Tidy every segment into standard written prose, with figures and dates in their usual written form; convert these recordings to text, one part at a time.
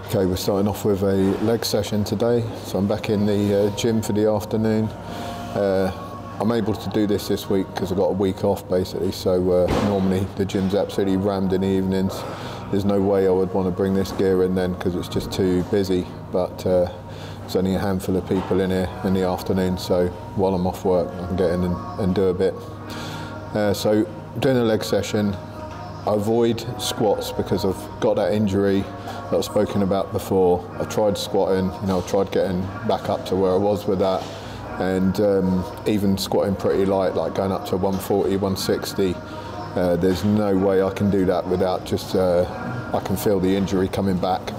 Okay, we're starting off with a leg session today. So I'm back in the gym for the afternoon. I'm able to do this week because I've got a week off basically. So normally the gym's absolutely rammed in the evenings. There's no way I would want to bring this gear in then because it's just too busy. But there's only a handful of people in here in the afternoon. So while I'm off work, I can get in and do a bit. So doing a leg session. I avoid squats because I've got that injury that I've spoken about before. I've tried squatting, I've tried getting back up to where I was with that, and even squatting pretty light, like going up to 140, 160. There's no way I can do that without just, I can feel the injury coming back.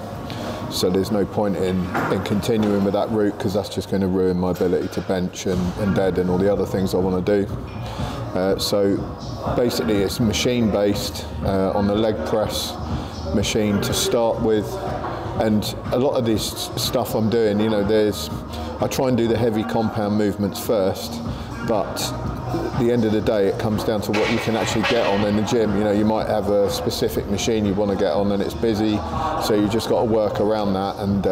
So there's no point in continuing with that route because that's just going to ruin my ability to bench and dead and all the other things I want to do. So basically it's machine based on the leg press machine to start with, and a lot of this stuff I'm doing, I try and do the heavy compound movements first, but at the end of the day it comes down to what you can actually get on in the gym. You might have a specific machine you want to get on and it's busy, so you just got to work around that, and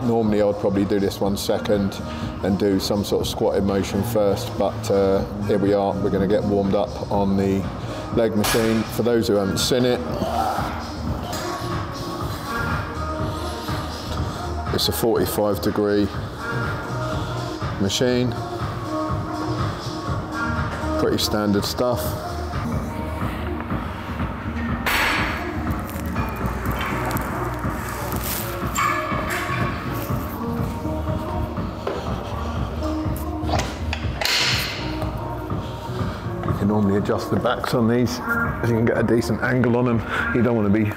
normally I'd probably do this one second and do some sort of squatting motion first, but here we are, we're going to get warmed up on the leg machine. For those who haven't seen it, it's a 45-degree machine, pretty standard stuff. You can normally adjust the backs on these so you can get a decent angle on them. You don't want to be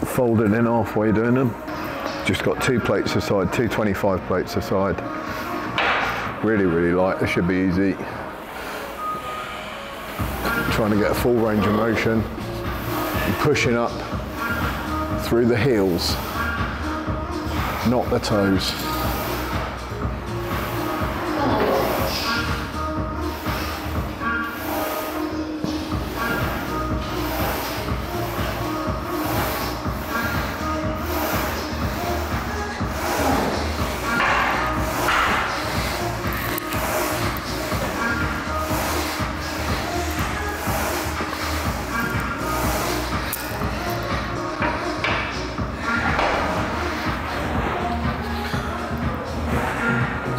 folded in half while you're doing them. Just got 2 plates aside, 2 25 plates aside. Really, really light, this should be easy. Trying to get a full range of motion and pushing up through the heels, not the toes.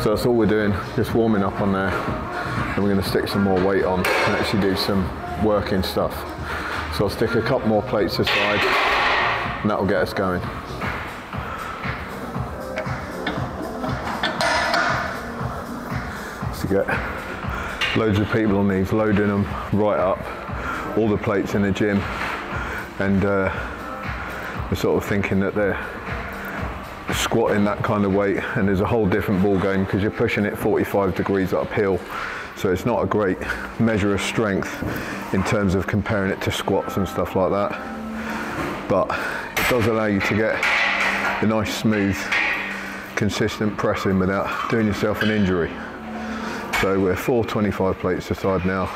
So that's all we're doing, just warming up on there, and we're going to stick some more weight on and actually do some working stuff. So I'll stick a couple more plates aside and that will get us going. So get loads of people on these, loading them right up, all the plates in the gym, and we're sort of thinking that they're squatting that kind of weight, and there's a whole different ball game because you're pushing it 45 degrees uphill, so it's not a great measure of strength in terms of comparing it to squats and stuff like that, but it does allow you to get a nice smooth consistent pressing without doing yourself an injury. So we're 4 25 plates aside now.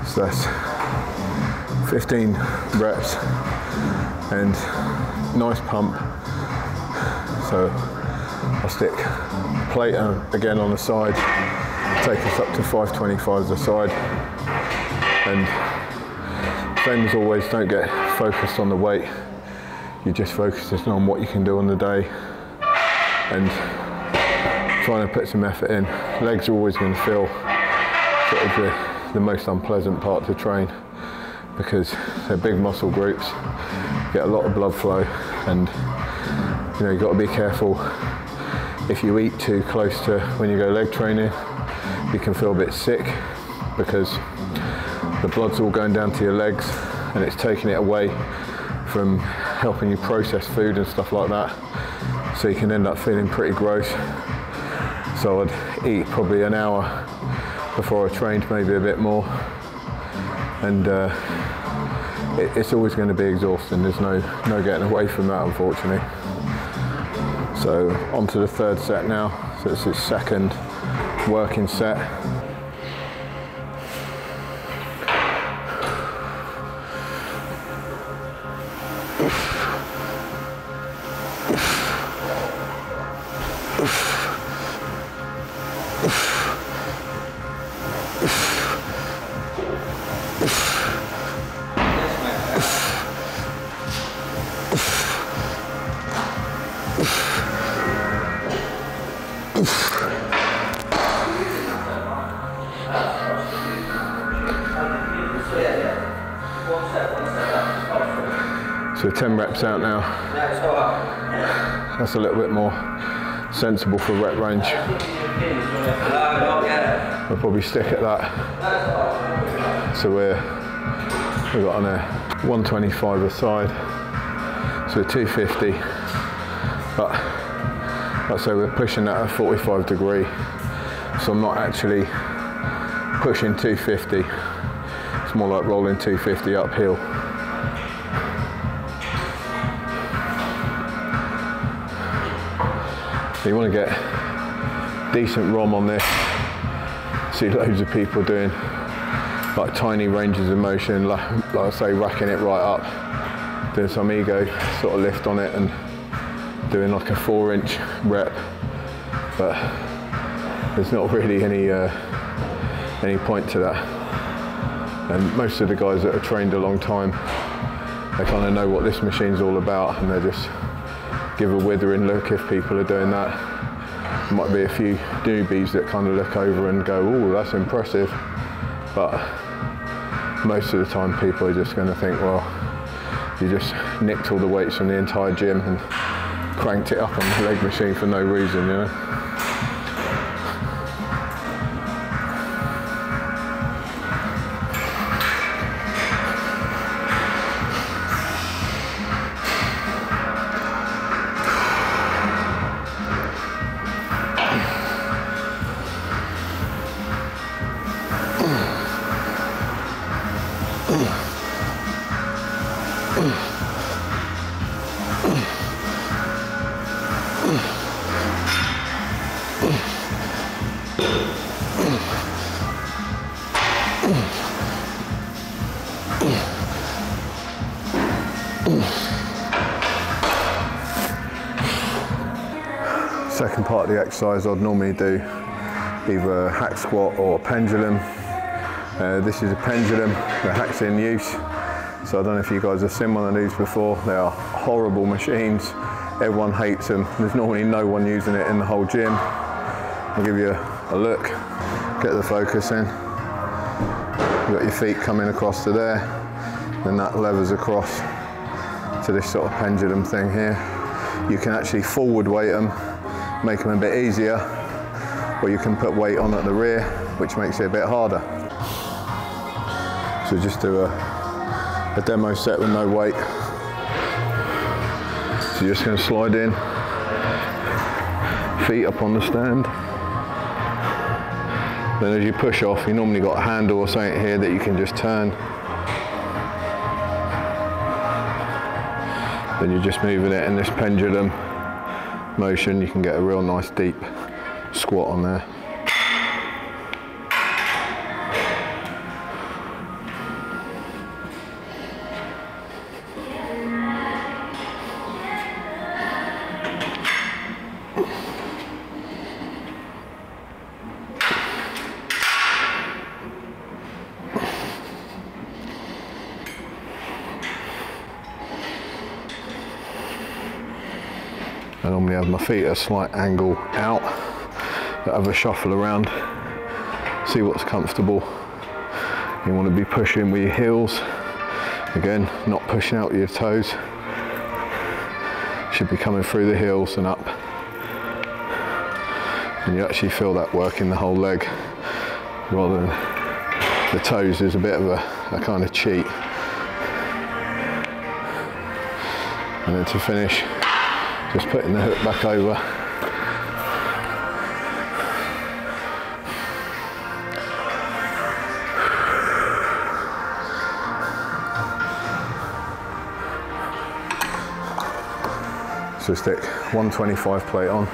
So that's 15 reps and nice pump. So I'll stick plate again on the side, take us up to 525s a side, and same as always, don't get focused on the weight, you just focus on what you can do on the day and trying to put some effort in. Legs are always going to feel sort of the most unpleasant part to train because they're big muscle groups, get a lot of blood flow, and you've got to be careful. If you eat too close to when you go leg training, you can feel a bit sick, because the blood's all going down to your legs and it's taking it away from helping you process food and stuff like that. So you can end up feeling pretty gross. So I'd eat probably an hour before I trained, maybe a bit more. And it's always going to be exhausting. There's no getting away from that, unfortunately. So on to the third set now. So it's his second working set. So 10 reps out now. That's a little bit more sensible for rep range. We'll probably stick at that. So we've got on a 125 a side. So 250. But like I say, we're pushing that at 45 degree. So I'm not actually pushing 250. It's more like rolling 250 uphill. You want to get decent ROM on this. See loads of people doing like tiny ranges of motion, like I say, racking it right up, doing some ego sort of lift on it and doing like a 4-inch rep, but there's not really any point to that. And most of the guys that have trained a long time, they kind of know what this machine's all about, and they just give a withering look if people are doing that. There might be a few newbies that kind of look over and go, "Oh, that's impressive," but most of the time people are just going to think, well, you just nicked all the weights from the entire gym and cranked it up on the leg machine for no reason, you know. Second part of the exercise, I'd normally do either a hack squat or a pendulum. This is a pendulum, the hack's in use. So I don't know if you guys have seen one of these before. They are horrible machines. Everyone hates them. There's normally no one using it in the whole gym. I'll give you a look. Get the focus in. You've got your feet coming across to there. Then that levers across to this sort of pendulum thing here. You can actually forward weight them, make them a bit easier, or you can put weight on at the rear, which makes it a bit harder. So just do a demo set with no weight. So you're just going to slide in, feet up on the stand. Then as you push off, you normally got a handle or something here that you can just turn. Then you're just moving it in this pendulum motion. You can get a real nice deep squat on there. I normally have my feet at a slight angle out, have a shuffle around, see what's comfortable. You want to be pushing with your heels, again, not pushing out with your toes. Should be coming through the heels and up. And you actually feel that working the whole leg, rather than the toes is a bit of a kind of cheat. And then to finish, just putting the hook back over. So stick 125 plate on.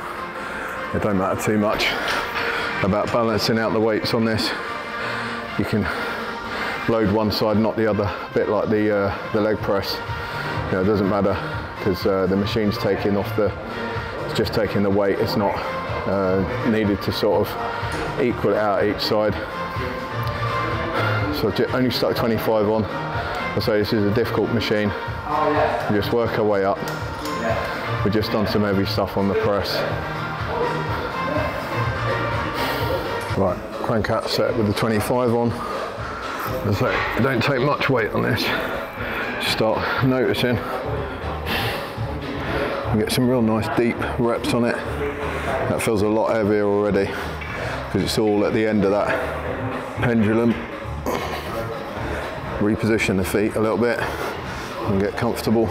It don't matter too much about balancing out the weights on this. You can load one side, not the other, a bit like the leg press. You know, it doesn't matter because the machine's taking off it's just taking the weight. It's not needed to sort of equal it out each side. So I only stuck 25 on. I say this is a difficult machine. You just work our way up. We've just done some heavy stuff on the press. Right, crank out set with the 25 on. As I say, don't take much weight on this. Just start noticing. You get some real nice deep reps on it. That feels a lot heavier already because it's all at the end of that pendulum. Reposition the feet a little bit and get comfortable.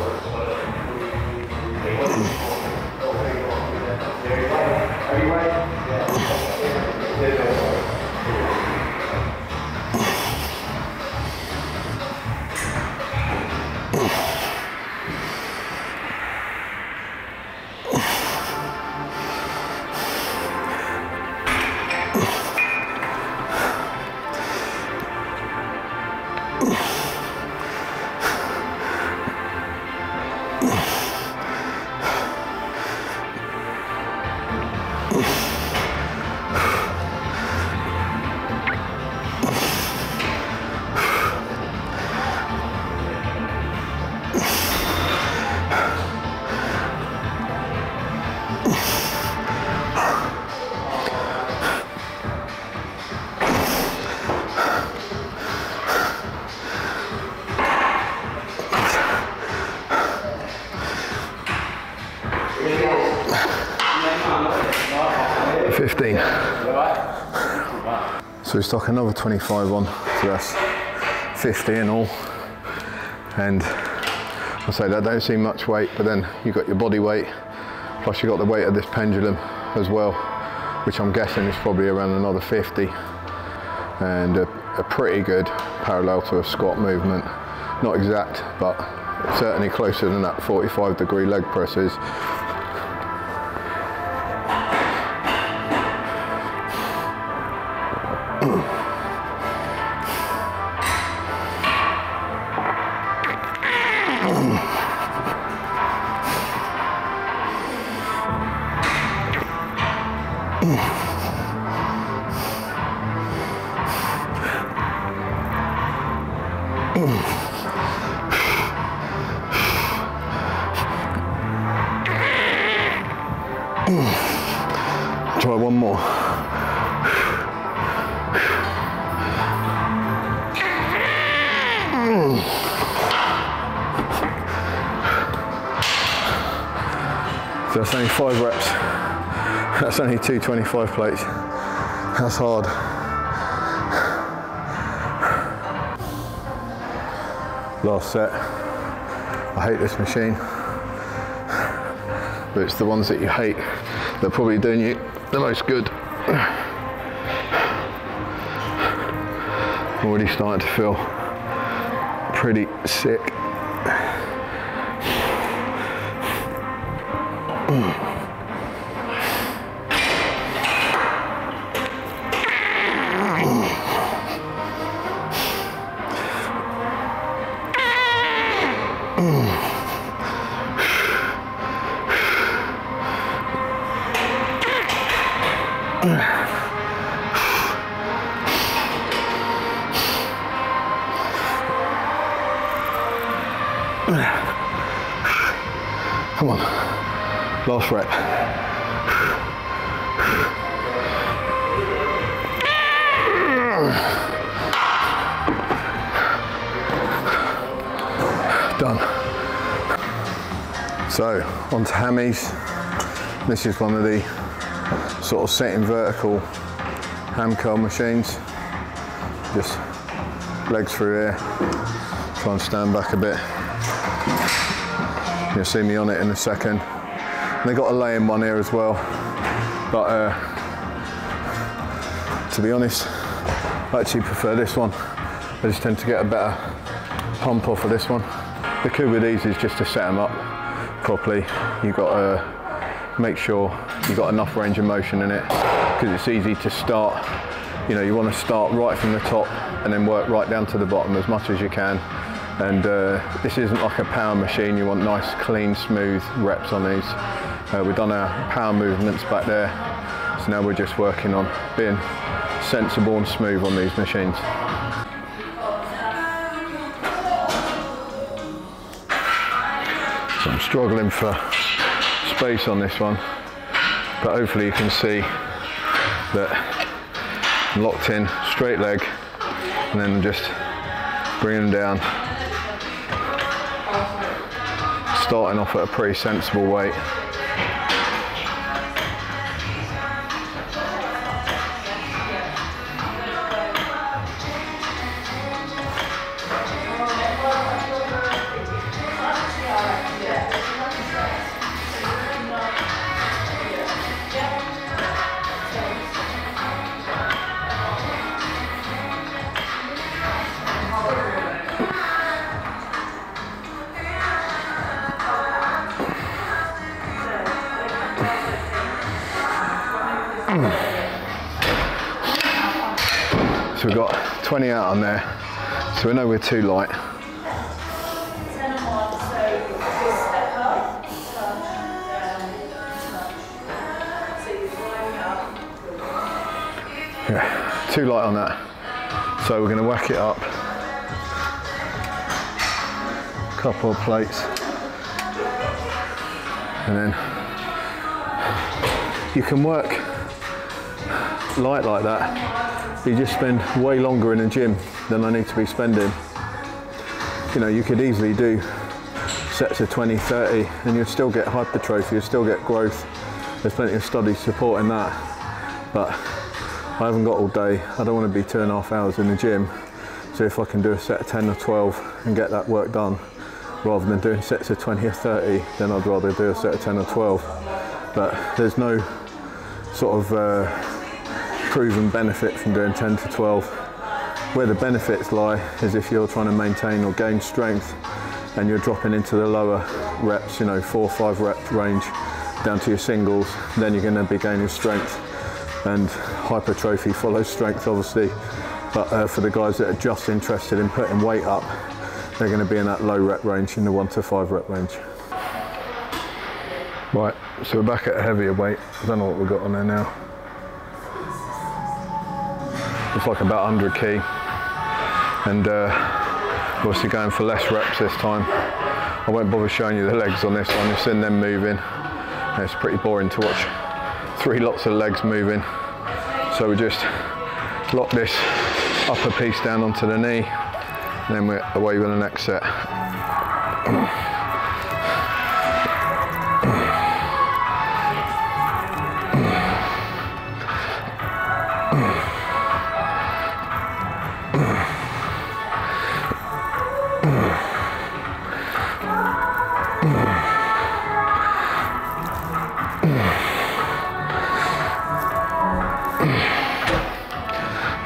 So we stock another 25 on, so that's 50 in all. And I say that don't seem much weight, but then you've got your body weight, plus you've got the weight of this pendulum as well, which I'm guessing is probably around another 50. And a pretty good parallel to a squat movement. Not exact, but certainly closer than that 45-degree leg press is. Try one more. So that's only 5 reps. That's only 2 25 plates. That's hard. Last set. I hate this machine, but it's the ones that you hate that are probably doing you the most good. Already starting to feel pretty sick. Come on, last rep. Done. So, on to hammies. This is one of the sort of sitting vertical ham curl machines. Just legs through here. Try and stand back a bit. You'll see me on it in a second. And they got a lay-in one here as well, but to be honest, I actually prefer this one. I just tend to get a better pump off of this one. The coup with these is just to set them up properly. You've got to make sure you've got enough range of motion in it, because it's easy to start. You know, you want to start right from the top and then work right down to the bottom as much as you can. And this isn't like a power machine. You want nice, clean, smooth reps on these. We've done our power movements back there, so now we're just working on being sensible and smooth on these machines. So I'm struggling for space on this one, but hopefully you can see that I'm locked in, straight leg, and then just bring them down, starting off at a pretty sensible weight. So we've got 20 out on there, so we know we're too light. Yeah, too light on that. So we're going to whack it up. Couple of plates. And then you can work light like that. You just spend way longer in the gym than I need to be spending. You know, you could easily do sets of 20, 30 and you'd still get hypertrophy, you'd still get growth. There's plenty of studies supporting that. But I haven't got all day. I don't want to be 2.5 hours in the gym. So if I can do a set of 10 or 12 and get that work done, rather than doing sets of 20 or 30, then I'd rather do a set of 10 or 12. But there's no sort of proven benefit from doing 10 to 12. Where the benefits lie is if you're trying to maintain or gain strength and you're dropping into the lower reps, you know, 4 or 5 rep range down to your singles, then you're going to be gaining strength, and hypertrophy follows strength obviously. But for the guys that are just interested in putting weight up, they're going to be in that low rep range, in the 1 to 5 rep range. Right, so we're back at a heavier weight. I don't know what we've got on there now. It's like about 100 key, and obviously going for less reps this time. I won't bother showing you the legs on this one, you've seen them moving. And it's pretty boring to watch 3 lots of legs moving. So we just lock this upper piece down onto the knee, and then we're away with the next set.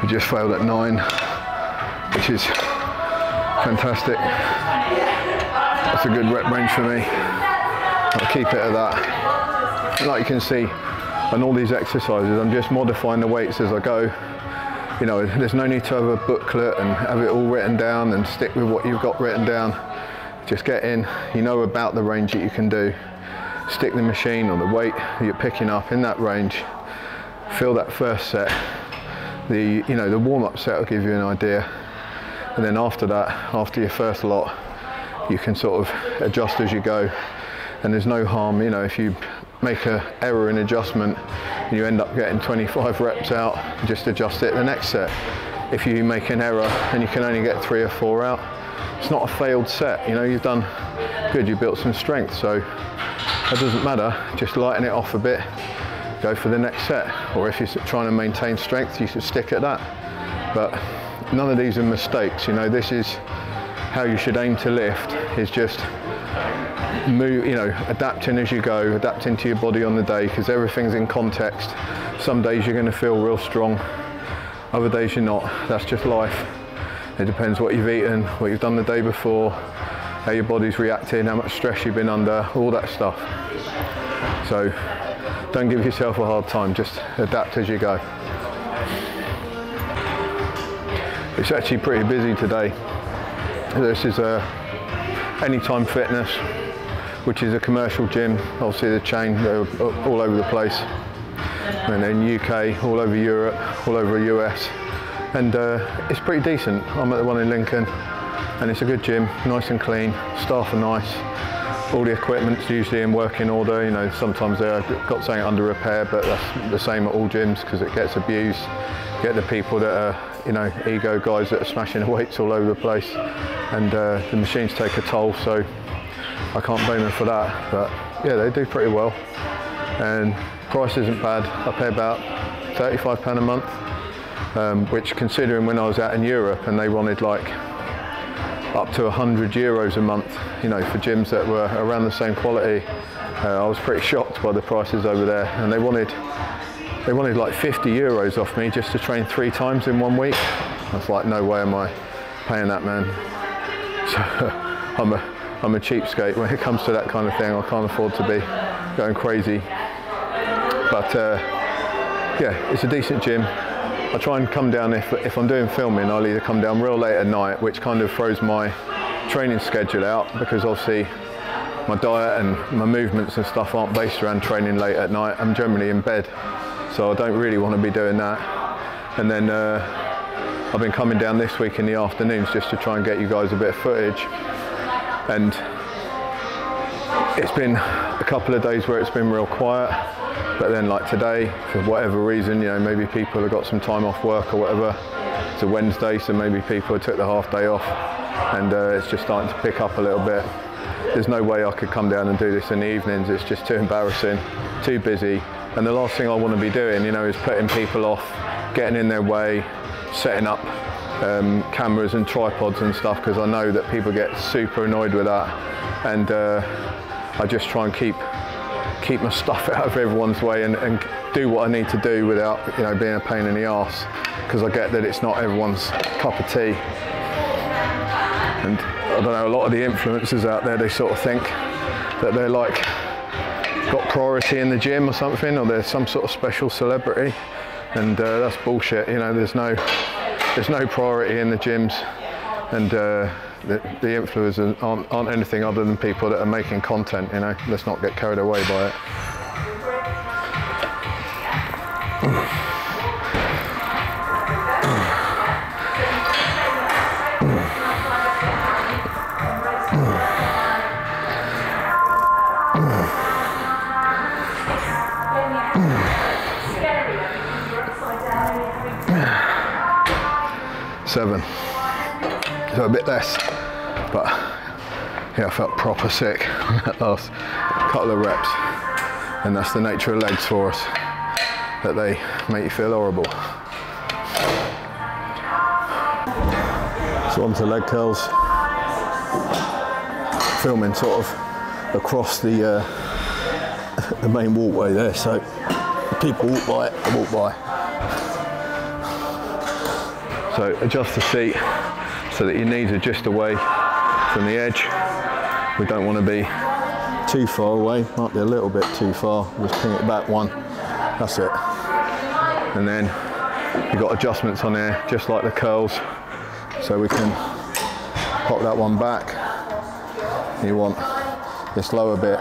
We just failed at 9, which is fantastic. That's a good rep range for me. I'll keep it at that. Like you can see on all these exercises, I'm just modifying the weights as I go. You know, there's no need to have a booklet and have it all written down and stick with what you've got written down. Just get in, you know about the range that you can do. Stick the machine or the weight that you're picking up in that range. Feel that first set. The warm-up set will give you an idea, and then after that, after your first lot, you can sort of adjust as you go. And there's no harm, you know, if you make an error in adjustment and you end up getting 25 reps out, just adjust it the next set. If you make an error and you can only get 3 or 4 out, it's not a failed set. You know, you've done good, you built some strength, so that doesn't matter. Just lighten it off a bit, go for the next set. Or if you're trying to maintain strength, you should stick at that. but none of these are mistakes. You know, this is how you should aim to lift, is just move, you know, adapting as you go, adapting to your body on the day, because everything's in context. Some days you're going to feel real strong, other days you're not. That's just life. It depends what you've eaten, what you've done the day before, how your body's reacting, how much stress you've been under, all that stuff. So don't give yourself a hard time, just adapt as you go. It's actually pretty busy today. This is Anytime Fitness, which is a commercial gym. Obviously the chain, they're all over the place. And in UK, all over Europe, all over the US. And it's pretty decent. I'm at the one in Lincoln, and it's a good gym, nice and clean, staff are nice. All the equipment's usually in working order. You know, sometimes they've got something under repair, but that's the same at all gyms because it gets abused. You get the people that are, you know, ego guys that are smashing the weights all over the place, and the machines take a toll, so I can't blame them for that. But yeah, they do pretty well, and price isn't bad. I pay about £35 a month, which, considering when I was out in Europe and they wanted like up to €100 a month, you know, for gyms that were around the same quality, I was pretty shocked by the prices over there. And they wanted like €50 off me just to train 3 times in 1 week. I was like, no way am I paying that, man. So I'm a cheapskate when it comes to that kind of thing. I can't afford to be going crazy. But yeah, it's a decent gym. I try and come down, if I'm doing filming, I'll either come down real late at night, which kind of throws my training schedule out, because obviously my diet and my movements and stuff aren't based around training late at night. I'm generally in bed, so I don't really want to be doing that. And then I've been coming down this week in the afternoons just to try and get you guys a bit of footage. And it's been a couple of days where it's been real quiet. But then, like today, for whatever reason, you know, maybe people have got some time off work or whatever. It's a Wednesday, so maybe people took the half day off, and it's just starting to pick up a little bit. There's no way I could come down and do this in the evenings. It's just too embarrassing, too busy. And the last thing I want to be doing, you know, is putting people off, getting in their way, setting up cameras and tripods and stuff, because I know that people get super annoyed with that. And I just try and keep my stuff out of everyone's way and do what I need to do without, you know, being a pain in the arse, because I get that it's not everyone's cup of tea. And I don't know, a lot of the influencers out there, they sort of think that they're like got priority in the gym or something, or they're some sort of special celebrity, and that's bullshit. You know, there's no priority in the gyms, and the influencers aren't anything other than people that are making content. You know, let's not get carried away by it. Seven. So a bit less, but yeah, I felt proper sick on that last couple of reps, and that's the nature of legs for us, that they make you feel horrible. So on to leg curls, filming sort of across the main walkway there, so people walk by it, I walk by. So adjust the seat so that your knees are just away from the edge. We don't want to be too far away, might be a little bit too far. Just ping it back one, that's it. And then you've got adjustments on there, just like the curls. So we can pop that one back. You want this lower bit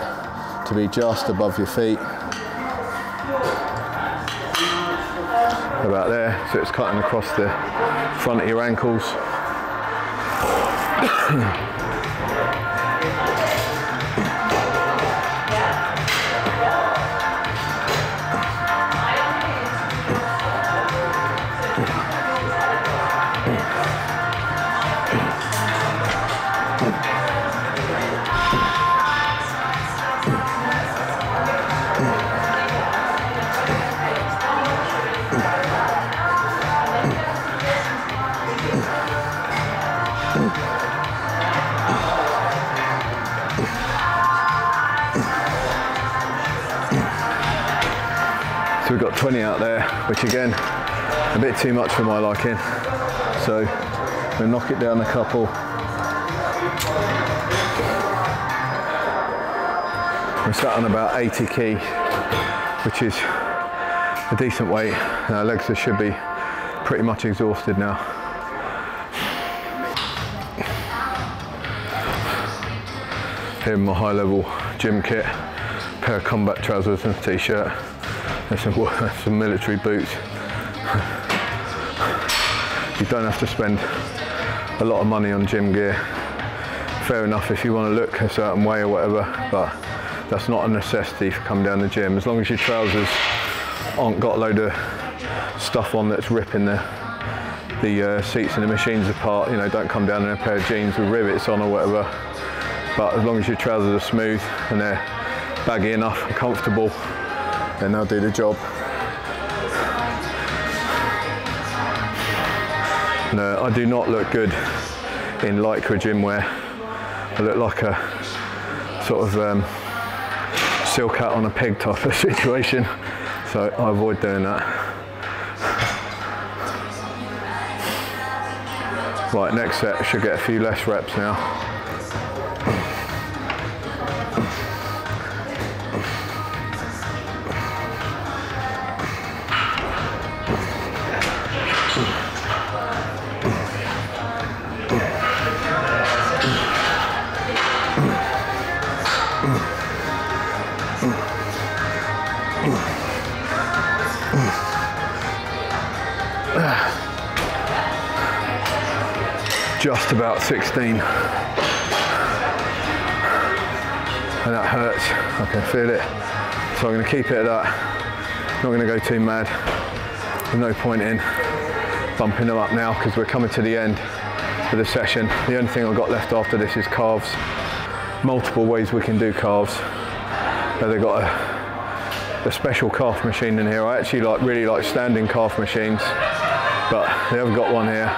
to be just above your feet. About there, so it's cutting across the front of your ankles. So we've got 20 out there, which again, a bit too much for my liking. So we'll knock it down a couple. We're sat on about 80 key, which is a decent weight. Our legs should be pretty much exhausted now. Here in my high level gym kit, pair of combat trousers and a t-shirt, and some military boots. You don't have to spend a lot of money on gym gear. Fair enough if you want to look a certain way or whatever, but that's not a necessity for coming down the gym. As long as your trousers aren't got a load of stuff on that's ripping the seats and the machines apart, you know, don't come down in a pair of jeans with rivets on or whatever. But as long as your trousers are smooth and they're baggy enough and comfortable, then they'll do the job. No, I do not look good in Lycra gym wear. I look like a sort of silk hat on a pig type of situation, so I avoid doing that. Right, next set, should get a few less reps now. Just about 16, and that hurts. I can feel it, so I'm going to keep it at that. Not going to go too mad. There's no point in bumping them up now because we're coming to the end of the session. The only thing I've got left after this is calves. Multiple ways we can do calves. They've got a special calf machine in here. I actually really like standing calf machines, but they haven't got one here.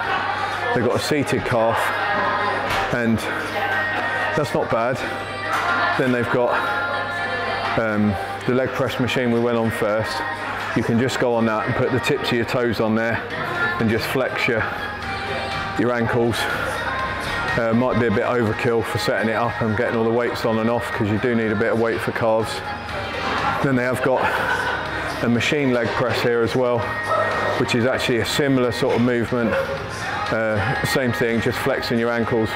They've got a seated calf, and that's not bad. Then they've got the leg press machine we went on first. You can just go on that and put the tips of your toes on there and just flex your ankles. Might be a bit overkill for setting it up and getting all the weights on and off, because you do need a bit of weight for calves. Then they have got a machine leg press here as well, which is actually a similar sort of movement. Same thing, just flexing your ankles,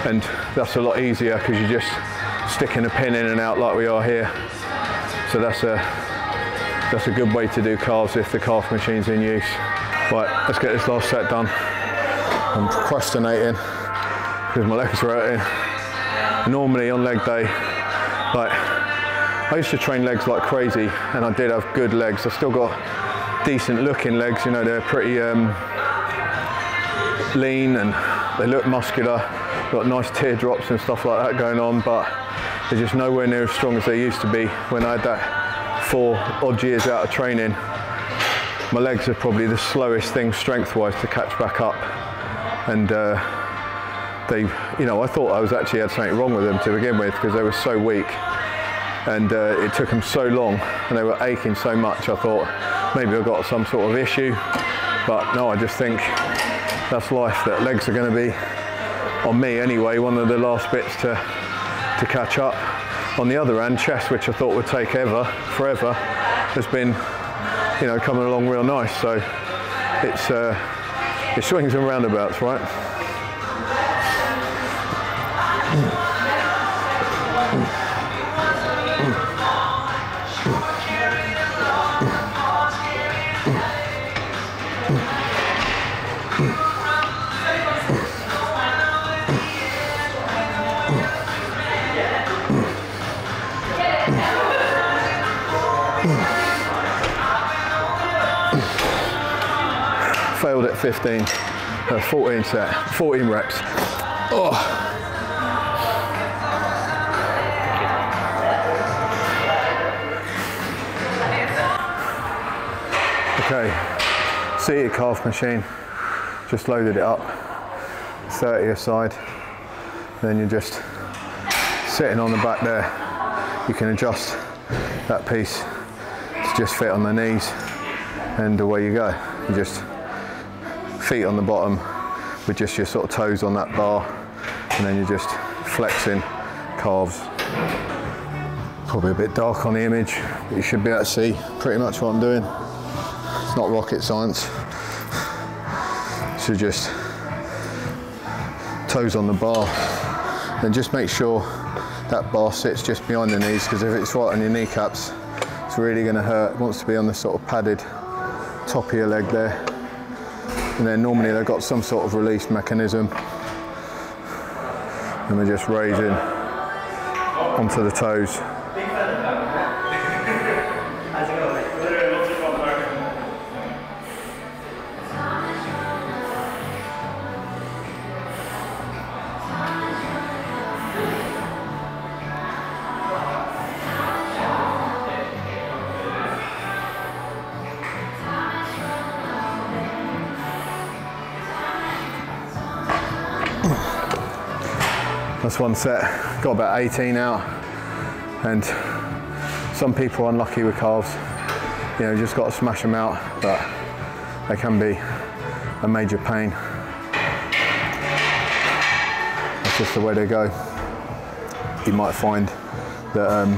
and that's a lot easier because you're just sticking a pin in and out like we are here. So that's a good way to do calves if the calf machine's in use. Right, let's get this last set done. I'm procrastinating because my legs are hurting. Normally on leg day, I used to train legs like crazy, and I did have good legs. I've still got decent looking legs, you know, they're pretty lean and they look muscular, got nice teardrops and stuff like that going on, but they're just nowhere near as strong as they used to be when I had that 4 odd years out of training. My legs are probably the slowest thing strength-wise to catch back up, and you know, I thought I actually had something wrong with them to begin with because they were so weak, and it took them so long and they were aching so much. I thought maybe I've got some sort of issue, but no, I just think that's life, that legs are going to be, on me anyway, one of the last bits to catch up. On the other hand, chest, which I thought would take forever, has been, you know, coming along real nice. So it swings and roundabouts, right? Failed at 15, 14 reps. Oh. Okay, seated calf machine, just loaded it up, 30 aside, then you're just sitting on the back there. You can adjust that piece just fit on the knees, and away you go. You just feet on the bottom with just your sort of toes on that bar, and then you're just flexing calves. Probably a bit dark on the image, but you should be able to see pretty much what I'm doing. It's not rocket science. So just toes on the bar, and just make sure that bar sits just behind the knees, because if it's right on your kneecaps, it's really going to hurt. It wants to be on the sort of padded top of your leg there. And then normally they've got some sort of release mechanism. And we're just raising onto the toes. That's one set, got about 18 out, and some people are unlucky with calves, you know, just got to smash them out, but they can be a major pain. That's just the way they go. You might find that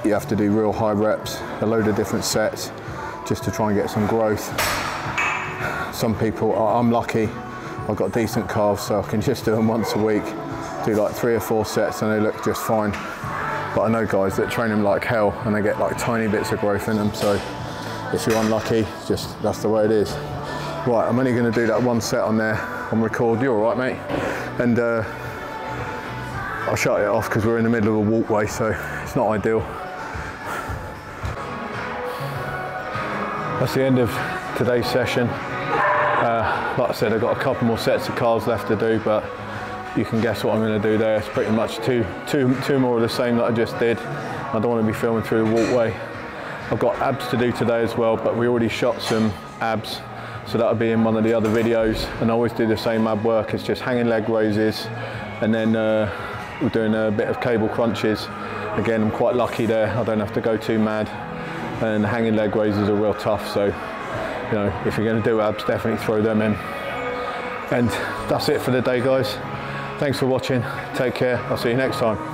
you have to do real high reps, a load of different sets, just to try and get some growth. Some people, I'm lucky, I've got decent calves, so I can just do them once a week. Do like 3 or 4 sets and they look just fine. But I know guys that train them like hell and they get like tiny bits of growth in them, so if you're unlucky, just that's the way it is. Right, I'm only going to do that one set on there on record. You're all right, mate? And I'll shut it off because we're in the middle of a walkway, so it's not ideal. That's the end of today's session. Like I said, I've got a couple more sets of calves left to do, but you can guess what I'm going to do there. It's pretty much two more of the same that I just did. I don't want to be filming through the walkway. I've got abs to do today as well, but we already shot some abs, so that'll be in one of the other videos. And I always do the same ab work. It's just hanging leg raises, and then we're doing a bit of cable crunches. Again, I'm quite lucky there. I don't have to go too mad. And hanging leg raises are real tough, so you know, if you're going to do abs, definitely throw them in. And that's it for the day, guys. Thanks for watching. Take care. I'll see you next time.